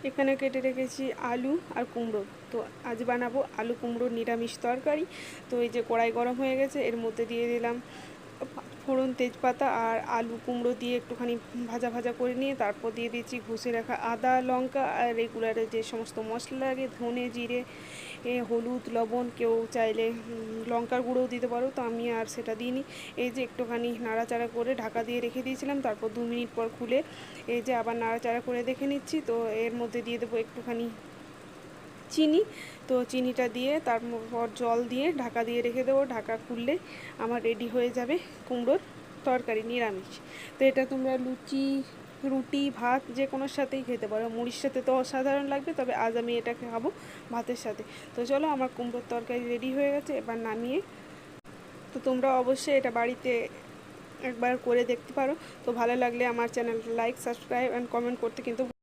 এখানে কেটে রেখেছি আলু আর কুমড়ো। তো আজ বানাবো আলু কুমড়ো নিরামিষ তরকারি। তো এই যে কড়াই গরম হয়ে গেছে, এর মধ্যে দিয়ে দিলাম ফোড়ন, তেজপাতা আর আলু কুমড়ো দিয়ে একটুখানি ভাজা ভাজা করে নিয়ে তারপর দিয়ে দিচ্ছি ঘষে রাখা আদা, লঙ্কা আর রেগুলারে যে সমস্ত মশলা লাগে, ধনে, জিরে, হলুদ, লবণ, কেউ চাইলে লঙ্কার গুঁড়োও দিতে পারো, তো আমি আর সেটা দিইনি। এই যে একটুখানি নাড়াচাড়া করে ঢাকা দিয়ে রেখে দিয়েছিলাম, তারপর 2 মিনিট পর খুলে এই যে আবার নাড়াচাড়া করে দেখে নিচ্ছি। তো এর মধ্যে দিয়ে দেবো একটুখানি চিনি। তো চিনিটা দিয়ে তারপর জল দিয়ে ঢাকা দিয়ে রেখে দেবো। ঢাকা খুললে আমার রেডি হয়ে যাবে কুমড়োর তরকারি নিরামিষ। তো এটা তোমরা লুচি, রুটি, ভাত যে কোনোর সাথেই খেতে পারো। মুড়ির সাথে তো অসাধারণ লাগবে, তবে আজ আমি এটা খাবো ভাতের সাথে। তো চলো, আমার কুমড়োর তরকারি রেডি হয়ে গেছে, এবার নামিয়ে। তো তোমরা অবশ্যই এটা বাড়িতে একবার করে দেখতে পারো। তো ভালো লাগলে আমার চ্যানেলটা লাইক, সাবস্ক্রাইব অ্যান্ড কমেন্ট করতে কিন্তু